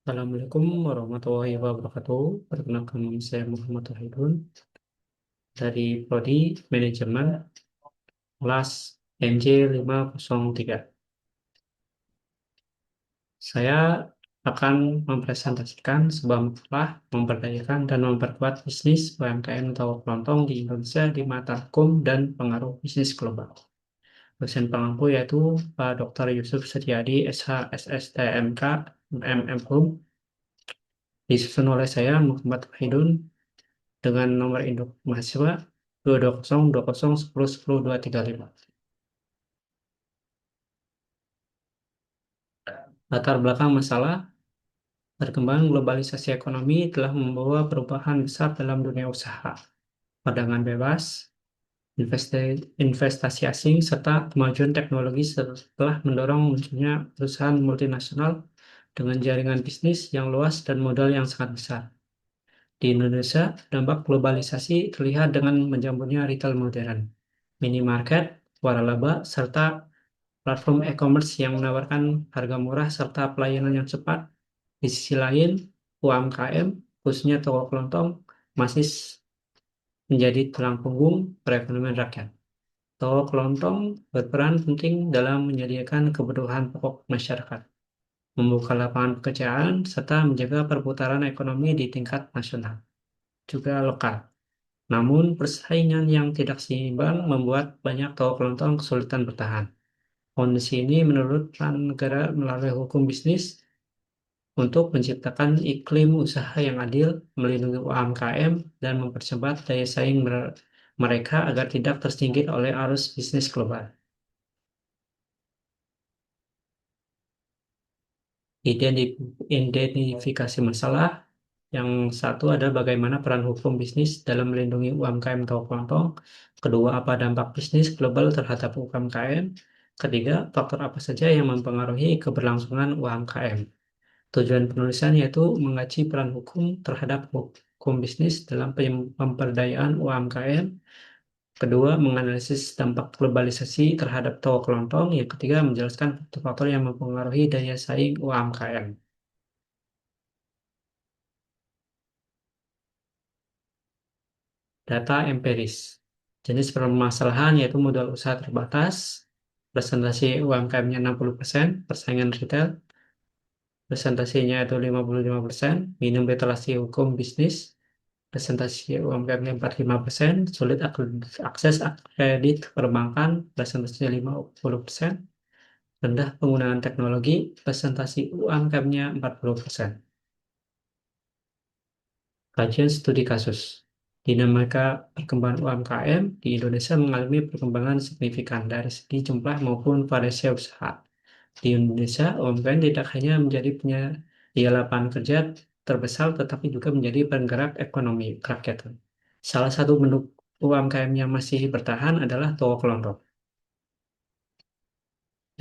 Assalamualaikum warahmatullahi wabarakatuh. Perkenalkan nama saya Muhammad Wahidun dari Prodi Manajemen kelas MJ503. Saya akan mempresentasikan sebuah makalah memperdayakan dan memperkuat bisnis UMKM atau kelontong di Indonesia di mata hukum dan pengaruh bisnis global. Dosen pengampu yaitu Pak Dr. Yusuf Setiadi, SH, SSTMK, MM Hum, disusun oleh saya Muhammad Wahidun dengan nomor induk mahasiswa 2202010100235. Latar belakang masalah, perkembangan globalisasi ekonomi telah membawa perubahan besar dalam dunia usaha, perdagangan bebas, investasi asing, serta kemajuan teknologi setelah mendorong munculnya perusahaan multinasional dengan jaringan bisnis yang luas dan modal yang sangat besar. Di Indonesia, dampak globalisasi terlihat dengan menjamurnya retail modern, minimarket, waralaba, serta platform e-commerce yang menawarkan harga murah serta pelayanan yang cepat. Di sisi lain, UMKM, khususnya toko kelontong, masih menjadi tulang punggung perekonomian rakyat. Toko kelontong berperan penting dalam menyediakan kebutuhan pokok masyarakat, membuka lapangan pekerjaan, serta menjaga perputaran ekonomi di tingkat nasional, juga lokal. Namun, persaingan yang tidak seimbang membuat banyak toko kelontong kesulitan bertahan. Kondisi ini menurut peran negara melalui hukum bisnis untuk menciptakan iklim usaha yang adil, melindungi UMKM, dan mempercepat daya saing mereka agar tidak tersinggir oleh arus bisnis global. Identifikasi masalah yang satu adalah bagaimana peran hukum bisnis dalam melindungi UMKM atau kelontong. Kedua, apa dampak bisnis global terhadap UMKM. Ketiga, faktor apa saja yang mempengaruhi keberlangsungan UMKM. Tujuan penulisan yaitu mengkaji peran hukum terhadap hukum bisnis dalam pemberdayaan UMKM. Kedua, menganalisis dampak globalisasi terhadap toko kelontong. Yang ketiga, menjelaskan faktor-faktor yang mempengaruhi daya saing UMKM. Data empiris. Jenis permasalahan yaitu modal usaha terbatas, presentasi UMKM-nya 60%, persaingan retail, presentasinya itu 55%, minim literasi hukum bisnis, presentasi UMKM-nya 45%, sulit akses kredit perbankan, presentasinya 50%, rendah penggunaan teknologi, presentasi UMKM-nya 40%. Kajian studi kasus. Dinamika perkembangan UMKM di Indonesia mengalami perkembangan signifikan dari segi jumlah maupun variasi usaha. Di Indonesia, UMKM tidak hanya menjadi penyedia lapangan kerja terbesar, tetapi juga menjadi penggerak ekonomi kerakyatan. Salah satu bentuk UMKM yang masih bertahan adalah toko kelontong,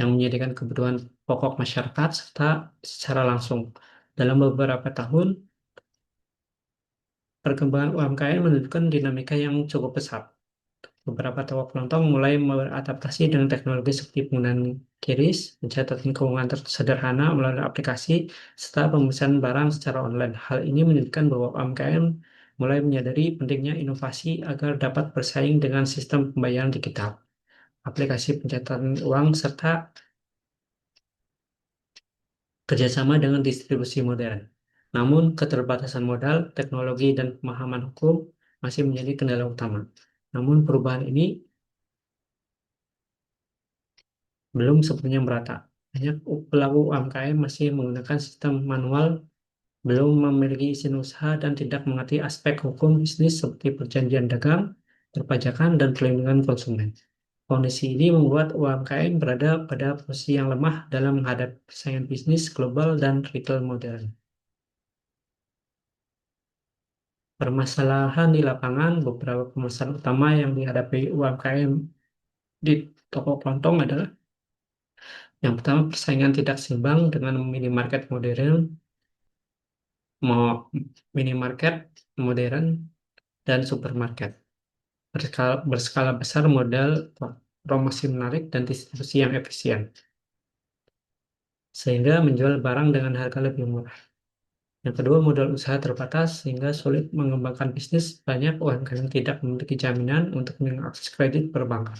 yang menyediakan kebutuhan pokok masyarakat serta secara langsung. Dalam beberapa tahun, perkembangan UMKM menunjukkan dinamika yang cukup pesat. Beberapa toko kelontong mulai beradaptasi dengan teknologi seperti penggunaan QRIS, pencatatan keuangan sederhana melalui aplikasi, serta pemesanan barang secara online. Hal ini menunjukkan bahwa UMKM mulai menyadari pentingnya inovasi agar dapat bersaing dengan sistem pembayaran digital, aplikasi pencatatan uang, serta kerjasama dengan distribusi modern. Namun, keterbatasan modal, teknologi, dan pemahaman hukum masih menjadi kendala utama. Namun, perubahan ini belum sepenuhnya merata. Banyak pelaku UMKM masih menggunakan sistem manual, belum memiliki izin usaha, dan tidak mengerti aspek hukum bisnis seperti perjanjian dagang, perpajakan, dan perlindungan konsumen. Kondisi ini membuat UMKM berada pada posisi yang lemah dalam menghadapi persaingan bisnis global dan retail modern. Permasalahan di lapangan, beberapa permasalahan utama yang dihadapi UMKM di toko kelontong adalah yang pertama, persaingan tidak seimbang dengan minimarket modern, minimarket modern dan supermarket. Berskala besar modal promosi menarik dan distribusi yang efisien, sehingga menjual barang dengan harga lebih murah. Yang kedua, modal usaha terbatas sehingga sulit mengembangkan bisnis. Banyak UMKM tidak memiliki jaminan untuk mengakses kredit perbankan.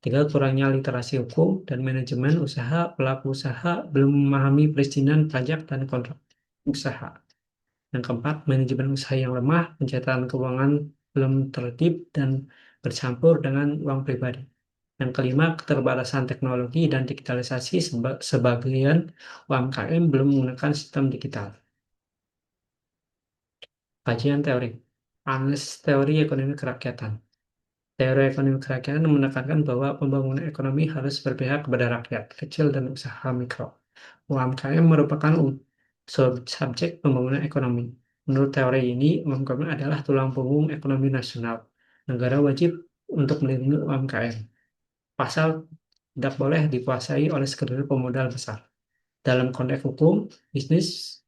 Tiga, kurangnya literasi hukum dan manajemen usaha. Pelaku usaha belum memahami perizinan pajak dan kontrak usaha. Yang keempat, manajemen usaha yang lemah, pencatatan keuangan belum tertib dan bercampur dengan uang pribadi. Yang kelima, keterbatasan teknologi dan digitalisasi sebagian UMKM belum menggunakan sistem digital. Kajian teori. Analisis teori ekonomi kerakyatan. Teori ekonomi kerakyatan menekankan bahwa pembangunan ekonomi harus berpihak kepada rakyat kecil dan usaha mikro. UMKM merupakan subjek pembangunan ekonomi. Menurut teori ini, UMKM adalah tulang punggung ekonomi nasional. Negara wajib untuk melindungi UMKM. Pasal tidak boleh dikuasai oleh sekedar pemodal besar. Dalam konteks hukum, bisnis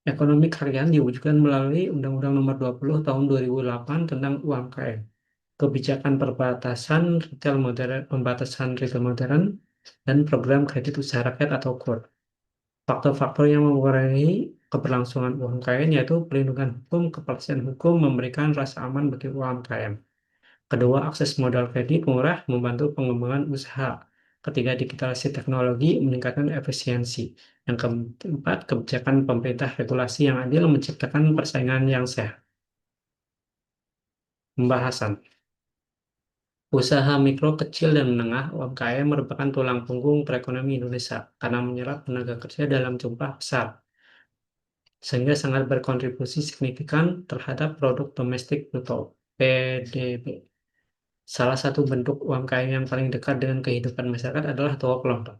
ekonomi kerakyatan diwujudkan melalui Undang-Undang Nomor 20 Tahun 2008 tentang UMKM. Kebijakan pembatasan retail modern, dan program kredit usaha rakyat atau KUR. Faktor-faktor yang mempengaruhi keberlangsungan UMKM yaitu pelindungan hukum, kepastian hukum, memberikan rasa aman bagi UMKM. Kedua, akses modal kredit murah membantu pengembangan usaha. Ketiga, digitalisasi teknologi meningkatkan efisiensi. Yang keempat, kebijakan pemerintah regulasi yang adil menciptakan persaingan yang sehat. Pembahasan. Usaha mikro, kecil, dan menengah UMKM merupakan tulang punggung perekonomian Indonesia karena menyerap tenaga kerja dalam jumlah besar, sehingga sangat berkontribusi signifikan terhadap produk domestik bruto (PDB). Salah satu bentuk UMKM yang paling dekat dengan kehidupan masyarakat adalah toko kelontong.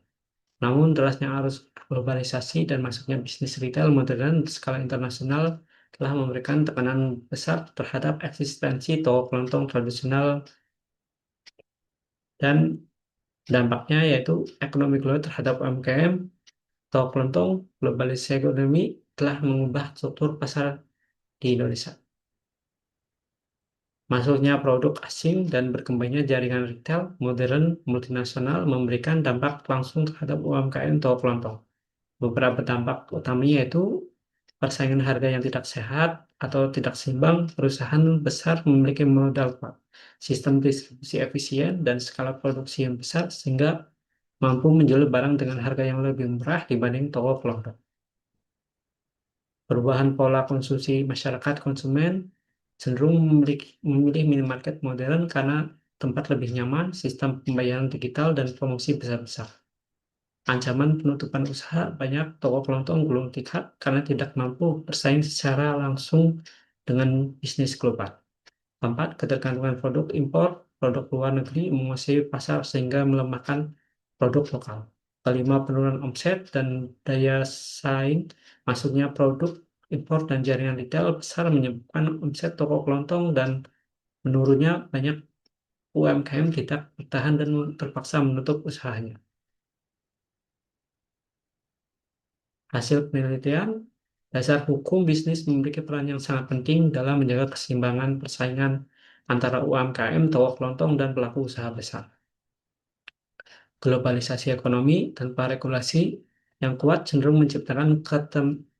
Namun, derasnya arus globalisasi dan masuknya bisnis retail modern skala internasional telah memberikan tekanan besar terhadap eksistensi toko kelontong tradisional, dan dampaknya yaitu ekonomi global terhadap UMKM. Toko kelontong, globalisasi ekonomi telah mengubah struktur pasar di Indonesia. Masuknya produk asing dan berkembangnya jaringan retail modern multinasional memberikan dampak langsung terhadap UMKM toko kelontong. Beberapa dampak utamanya yaitu persaingan harga yang tidak sehat atau tidak seimbang. Perusahaan besar memiliki modal kuat, sistem distribusi efisien, dan skala produksi yang besar sehingga mampu menjual barang dengan harga yang lebih murah dibanding toko kelontong. Perubahan pola konsumsi masyarakat konsumen cenderung memilih minimarket modern karena tempat lebih nyaman, sistem pembayaran digital, dan promosi besar-besar. Ancaman penutupan usaha, banyak toko kelontong gulung tikar karena tidak mampu bersaing secara langsung dengan bisnis global. Keempat, ketergantungan produk impor, produk luar negeri menguasai pasar sehingga melemahkan produk lokal. Kelima, penurunan omset dan daya saing, masuknya produk impor dan jaringan retail besar menyebabkan omset toko kelontong dan menurunnya banyak UMKM tidak bertahan dan terpaksa menutup usahanya. Hasil penelitian, dasar hukum bisnis memiliki peran yang sangat penting dalam menjaga keseimbangan persaingan antara UMKM, toko kelontong, dan pelaku usaha besar. Globalisasi ekonomi tanpa regulasi yang kuat cenderung menciptakan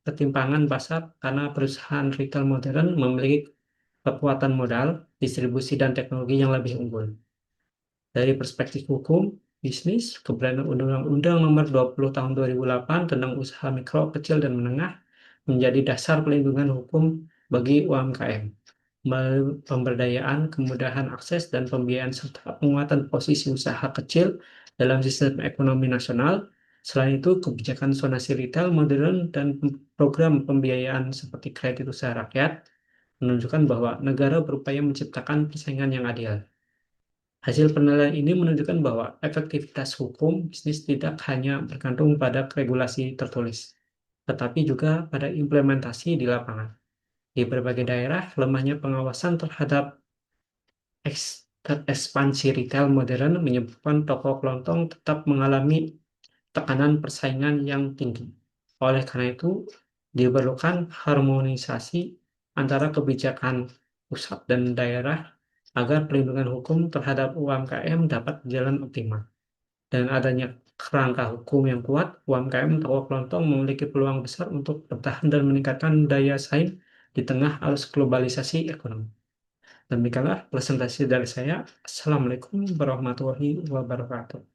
ketimpangan pasar karena perusahaan retail modern memiliki kekuatan modal, distribusi, dan teknologi yang lebih unggul. Dari perspektif hukum, bisnis, keberadaan Undang-Undang Nomor 20 Tahun 2008 tentang usaha mikro, kecil, dan menengah menjadi dasar pelindungan hukum bagi UMKM. Melalui pemberdayaan, kemudahan akses, dan pembiayaan serta penguatan posisi usaha kecil dalam sistem ekonomi nasional. Selain itu, kebijakan zonasi retail modern dan program pembiayaan seperti kredit usaha rakyat menunjukkan bahwa negara berupaya menciptakan persaingan yang adil. Hasil penelitian ini menunjukkan bahwa efektivitas hukum bisnis tidak hanya bergantung pada regulasi tertulis, tetapi juga pada implementasi di lapangan. Di berbagai daerah, lemahnya pengawasan terhadap ekspansi retail modern menyebabkan toko kelontong tetap mengalami tekanan persaingan yang tinggi. Oleh karena itu, diperlukan harmonisasi antara kebijakan pusat dan daerah agar pelindungan hukum terhadap UMKM dapat berjalan optimal. Dan adanya kerangka hukum yang kuat, UMKM Tawa Kelontong memiliki peluang besar untuk bertahan dan meningkatkan daya saing di tengah arus globalisasi ekonomi. Demikianlah presentasi dari saya. Assalamualaikum warahmatullahi wabarakatuh.